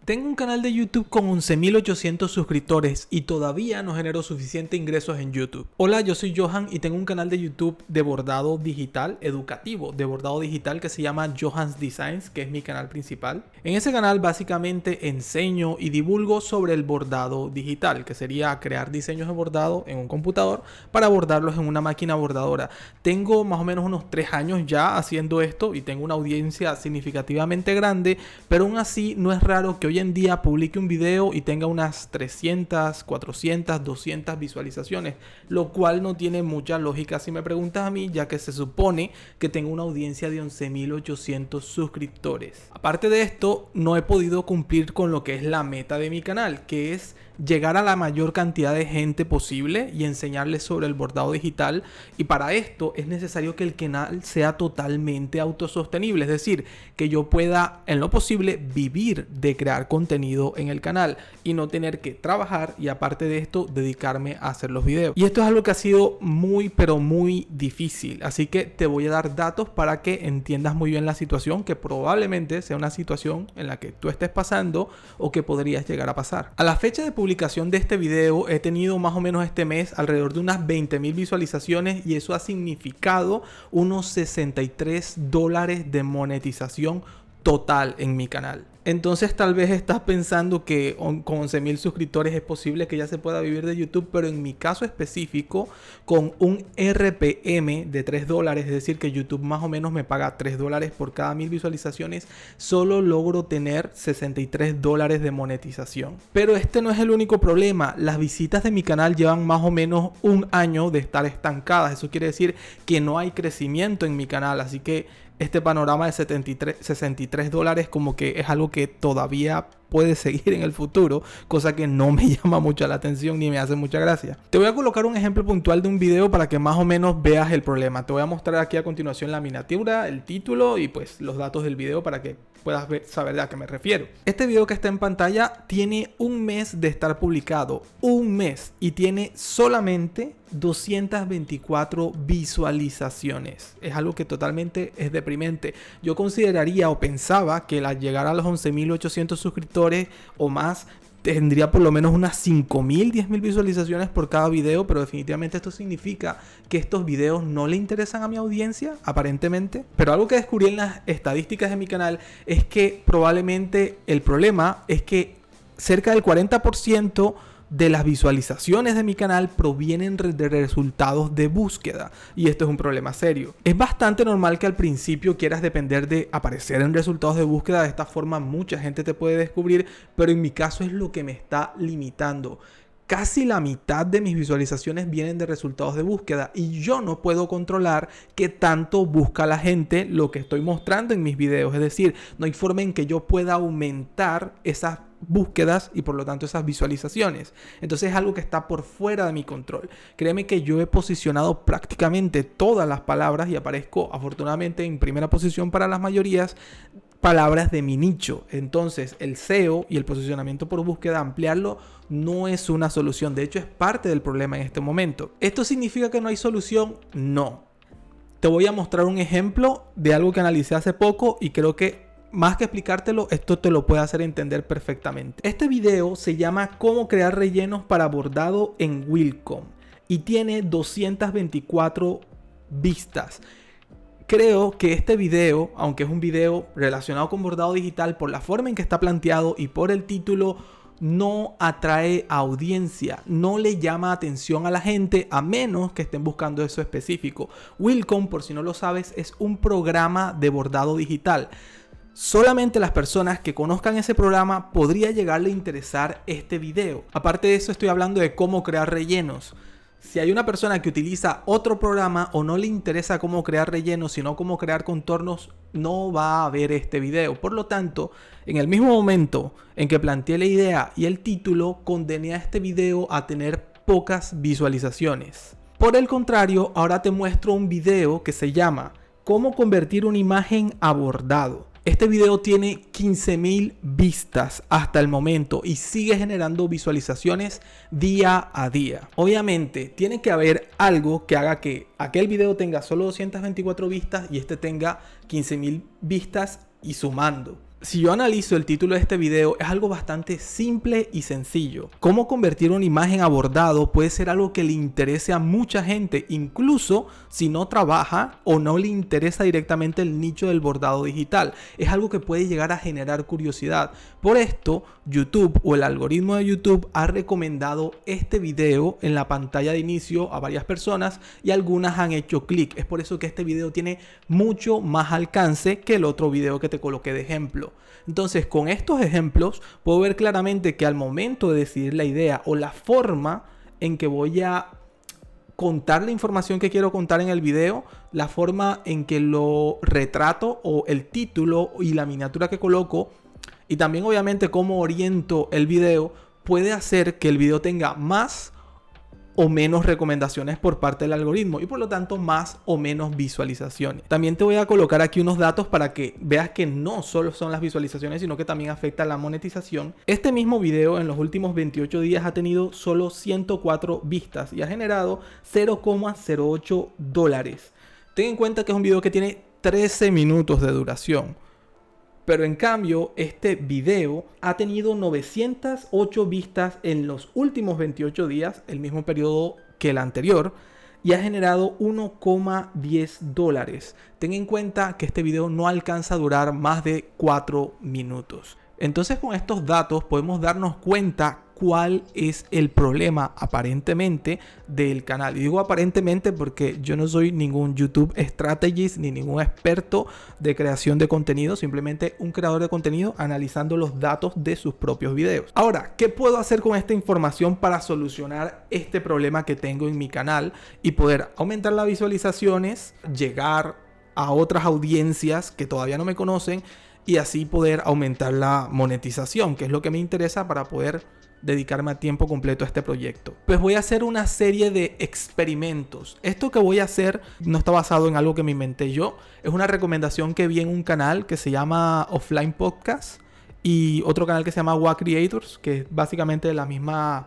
Tengo un canal de YouTube con 11.800 suscriptores y todavía no genero suficientes ingresos en YouTube. Hola, yo soy Johan y tengo un canal de YouTube de bordado digital, educativo, de bordado digital que se llama Johan's Designs, que es mi canal principal. En ese canal básicamente enseño y divulgo sobre el bordado digital, que sería crear diseños de bordado en un computador para bordarlos en una máquina bordadora. Tengo más o menos unos 3 años ya haciendo esto y tengo una audiencia significativamente grande, pero aún así no es raro que hoy en día publique un video y tenga unas 300, 400, 200 visualizaciones, lo cual no tiene mucha lógica si me preguntas a mí, ya que se supone que tengo una audiencia de 11.800 suscriptores. Aparte de esto, no he podido cumplir con lo que es la meta de mi canal, que es llegar a la mayor cantidad de gente posible y enseñarles sobre el bordado digital, y para esto es necesario que el canal sea totalmente autosostenible, es decir, que yo pueda en lo posible vivir de crear contenido en el canal y no tener que trabajar y aparte de esto dedicarme a hacer los videos. Y esto es algo que ha sido muy pero muy difícil, así que te voy a dar datos para que entiendas muy bien la situación, que probablemente sea una situación en la que tú estés pasando o que podrías llegar a pasar. A la fecha de publicación de este video he tenido más o menos este mes alrededor de unas 20.000 visualizaciones y eso ha significado unos $63 de monetización total en mi canal. Entonces tal vez estás pensando que con 11.000 suscriptores es posible que ya se pueda vivir de YouTube, pero en mi caso específico, con un RPM de $3, es decir que YouTube más o menos me paga $3 por cada 1000 visualizaciones, solo logro tener $63 de monetización. Pero este no es el único problema. Las visitas de mi canal llevan más o menos un año de estar estancadas. Eso quiere decir que no hay crecimiento en mi canal, así que este panorama de $63 como que es algo que todavía puede seguir en el futuro, cosa que no me llama mucho la atención ni me hace mucha gracia. Te voy a colocar un ejemplo puntual de un video para que más o menos veas el problema. Te voy a mostrar aquí a continuación la miniatura, el título y pues los datos del video para que puedas saber a qué me refiero. Este video que está en pantalla tiene un mes de estar publicado, un mes, y tiene solamente 224 visualizaciones. Es algo que totalmente es deprimente. Yo consideraría o pensaba que al llegar a los 11.800 suscriptores o más tendría por lo menos unas 5.000, 10.000 visualizaciones por cada video, pero definitivamente esto significa que estos videos no le interesan a mi audiencia, aparentemente. Pero algo que descubrí en las estadísticas de mi canal es que probablemente el problema es que cerca del 40% de las visualizaciones de mi canal provienen de resultados de búsqueda, y esto es un problema serio. Es bastante normal que al principio quieras depender de aparecer en resultados de búsqueda. De esta forma mucha gente te puede descubrir, pero en mi caso es lo que me está limitando. Casi la mitad de mis visualizaciones vienen de resultados de búsqueda y yo no puedo controlar qué tanto busca la gente lo que estoy mostrando en mis videos. Es decir, no hay forma en que yo pueda aumentar esas búsquedas y por lo tanto esas visualizaciones. Entonces es algo que está por fuera de mi control. Créeme que yo he posicionado prácticamente todas las palabras y aparezco afortunadamente en primera posición para las mayorías palabras de mi nicho. Entonces el SEO y el posicionamiento por búsqueda, ampliarlo no es una solución. De hecho es parte del problema en este momento. ¿Esto significa que no hay solución? No. Te voy a mostrar un ejemplo de algo que analicé hace poco y creo que más que explicártelo, esto te lo puede hacer entender perfectamente. Este video se llama Cómo crear rellenos para bordado en Wellcome y tiene 224 vistas. Creo que este video, aunque es un video relacionado con bordado digital, por la forma en que está planteado y por el título, no atrae audiencia, no le llama atención a la gente a menos que estén buscando eso específico. Wellcome, por si no lo sabes, es un programa de bordado digital. Solamente las personas que conozcan ese programa podría llegarle a interesar este video. Aparte de eso, estoy hablando de cómo crear rellenos. Si hay una persona que utiliza otro programa o no le interesa cómo crear rellenos, sino cómo crear contornos, no va a ver este video. Por lo tanto, en el mismo momento en que planteé la idea y el título, condené a este video a tener pocas visualizaciones. Por el contrario, ahora te muestro un video que se llama Cómo convertir una imagen a bordado. Este video tiene 15.000 vistas hasta el momento y sigue generando visualizaciones día a día. Obviamente tiene que haber algo que haga que aquel video tenga solo 224 vistas y este tenga 15.000 vistas y sumando. Si yo analizo el título de este video, es algo bastante simple y sencillo. Cómo convertir una imagen a bordado puede ser algo que le interese a mucha gente, incluso si no trabaja o no le interesa directamente el nicho del bordado digital. Es algo que puede llegar a generar curiosidad. Por esto, YouTube o el algoritmo de YouTube ha recomendado este video en la pantalla de inicio a varias personas y algunas han hecho clic. Es por eso que este video tiene mucho más alcance que el otro video que te coloqué de ejemplo. Entonces, con estos ejemplos puedo ver claramente que al momento de decidir la idea o la forma en que voy a contar la información que quiero contar en el video, la forma en que lo retrato o el título y la miniatura que coloco, y también obviamente cómo oriento el video, puede hacer que el video tenga más o menos recomendaciones por parte del algoritmo y por lo tanto más o menos visualizaciones. También te voy a colocar aquí unos datos para que veas que no solo son las visualizaciones, sino que también afecta la monetización. Este mismo video en los últimos 28 días ha tenido solo 104 vistas y ha generado $0,08. Ten en cuenta que es un video que tiene 13 minutos de duración. Pero en cambio, este video ha tenido 908 vistas en los últimos 28 días, el mismo periodo que el anterior, y ha generado $1,10. Ten en cuenta que este video no alcanza a durar más de 4 minutos. Entonces, con estos datos podemos darnos cuenta cuál es el problema aparentemente del canal. Y digo aparentemente porque yo no soy ningún YouTube strategist ni ningún experto de creación de contenido, simplemente un creador de contenido analizando los datos de sus propios videos. Ahora, ¿qué puedo hacer con esta información para solucionar este problema que tengo en mi canal y poder aumentar las visualizaciones, llegar a otras audiencias que todavía no me conocen y así poder aumentar la monetización, que es lo que me interesa para poder dedicarme a tiempo completo a este proyecto? Pues voy a hacer una serie de experimentos. Esto que voy a hacer no está basado en algo que me inventé yo. Es una recomendación que vi en un canal que se llama Offline Podcast y otro canal que se llama WA Creators, que es básicamente de las mismas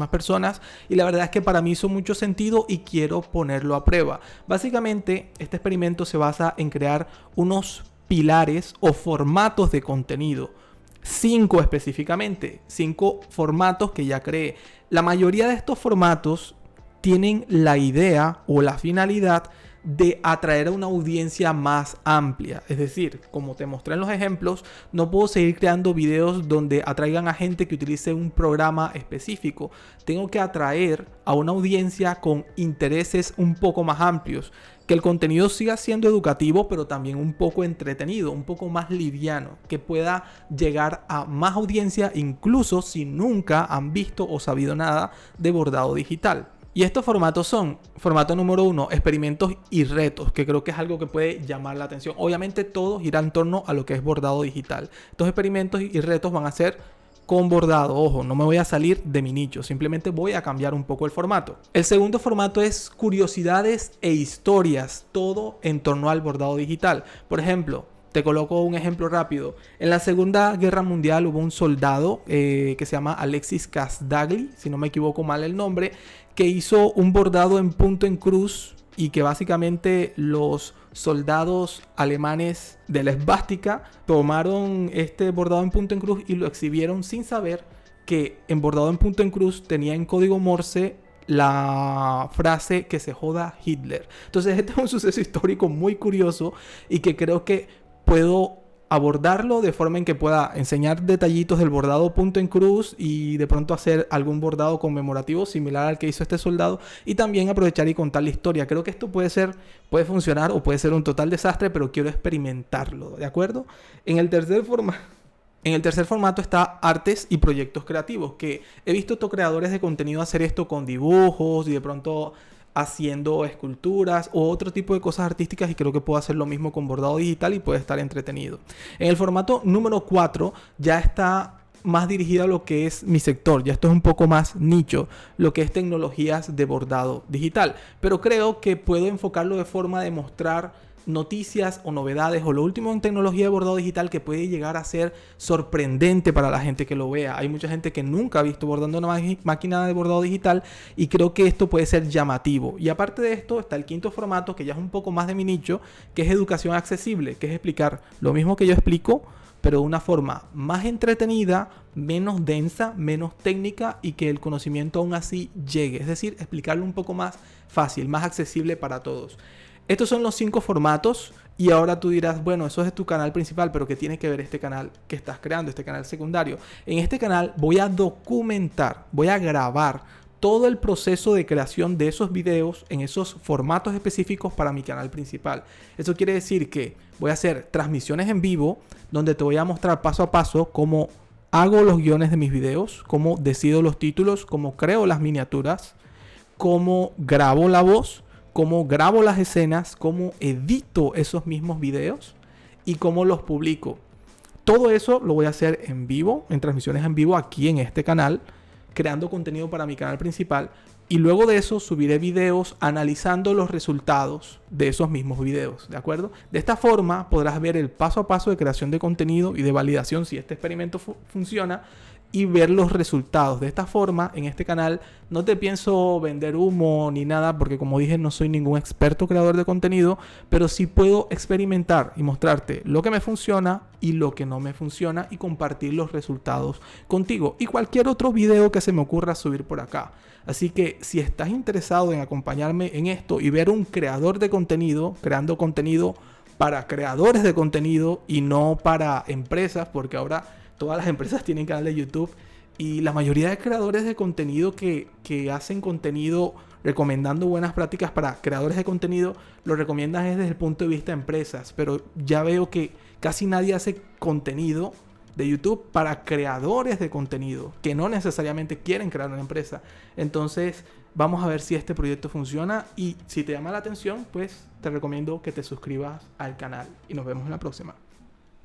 personas, y la verdad es que para mí hizo mucho sentido y quiero ponerlo a prueba. Básicamente este experimento se basa en crear unos pilares o formatos de contenido. 5 específicamente, 5 formatos que ya creé. La mayoría de estos formatos tienen la idea o la finalidad de atraer a una audiencia más amplia. Es decir, como te mostré en los ejemplos, no puedo seguir creando videos donde atraigan a gente que utilice un programa específico. Tengo que atraer a una audiencia con intereses un poco más amplios. Que el contenido siga siendo educativo, pero también un poco entretenido, un poco más liviano, que pueda llegar a más audiencia, incluso si nunca han visto o sabido nada de bordado digital. Y estos formatos son: formato número 1, experimentos y retos, que creo que es algo que puede llamar la atención. Obviamente todo gira en torno a lo que es bordado digital. Estos experimentos y retos van a ser con bordado. Ojo, no me voy a salir de mi nicho, simplemente voy a cambiar un poco el formato. El segundo formato es curiosidades e historias, todo en torno al bordado digital. Por ejemplo, te coloco un ejemplo rápido. En la Segunda Guerra Mundial hubo un soldado que se llama Alexis Casdagli, si no me equivoco mal el nombre, que hizo un bordado en punto en cruz y que básicamente los soldados alemanes de la esvástica tomaron este bordado en punto en cruz y lo exhibieron sin saber que en bordado en punto en cruz tenía en código Morse la frase "que se joda Hitler". Entonces este es un suceso histórico muy curioso y que creo que puedo abordarlo de forma en que pueda enseñar detallitos del bordado punto en cruz y de pronto hacer algún bordado conmemorativo similar al que hizo este soldado, y también aprovechar y contar la historia. Creo que esto puede funcionar o puede ser un total desastre, pero quiero experimentarlo, ¿de acuerdo? En el tercer formato está artes y proyectos creativos, que he visto otros creadores de contenido hacer esto con dibujos y de pronto haciendo esculturas o otro tipo de cosas artísticas, y creo que puedo hacer lo mismo con bordado digital y puede estar entretenido. En el formato número 4 ya está más dirigida a lo que es mi sector, ya esto es un poco más nicho, lo que es tecnologías de bordado digital, pero creo que puedo enfocarlo de forma de mostrar noticias o novedades o lo último en tecnología de bordado digital que puede llegar a ser sorprendente para la gente que lo vea. Hay mucha gente que nunca ha visto bordando una máquina de bordado digital y creo que esto puede ser llamativo. Y aparte de esto está el quinto formato, que ya es un poco más de mi nicho, que es educación accesible, que es explicar lo mismo que yo explico, pero de una forma más entretenida, menos densa, menos técnica y que el conocimiento aún así llegue. Es decir, explicarlo un poco más fácil, más accesible para todos. Estos son los 5 formatos y ahora tú dirás, bueno, eso es tu canal principal, pero ¿qué tiene que ver este canal que estás creando, este canal secundario? En este canal voy a documentar, voy a grabar todo el proceso de creación de esos videos en esos formatos específicos para mi canal principal. Eso quiere decir que voy a hacer transmisiones en vivo donde te voy a mostrar paso a paso cómo hago los guiones de mis videos, cómo decido los títulos, cómo creo las miniaturas, cómo grabo la voz, cómo grabo las escenas, cómo edito esos mismos videos y cómo los publico. Todo eso lo voy a hacer en vivo, en transmisiones en vivo aquí en este canal, creando contenido para mi canal principal, y luego de eso subiré videos analizando los resultados de esos mismos videos, ¿de acuerdo? De esta forma podrás ver el paso a paso de creación de contenido y de validación si este experimento funciona y ver los resultados. De esta forma, en este canal no te pienso vender humo ni nada, porque como dije, no soy ningún experto creador de contenido, pero sí puedo experimentar y mostrarte lo que me funciona y lo que no me funciona y compartir los resultados contigo y cualquier otro video que se me ocurra subir por acá. Así que si estás interesado en acompañarme en esto y ver un creador de contenido creando contenido para creadores de contenido y no para empresas, porque ahora todas las empresas tienen canal de YouTube y la mayoría de creadores de contenido que hacen contenido recomendando buenas prácticas para creadores de contenido, lo recomiendan desde el punto de vista de empresas. Pero ya veo que casi nadie hace contenido de YouTube para creadores de contenido que no necesariamente quieren crear una empresa. Entonces vamos a ver si este proyecto funciona y si te llama la atención, pues te recomiendo que te suscribas al canal y nos vemos en la próxima.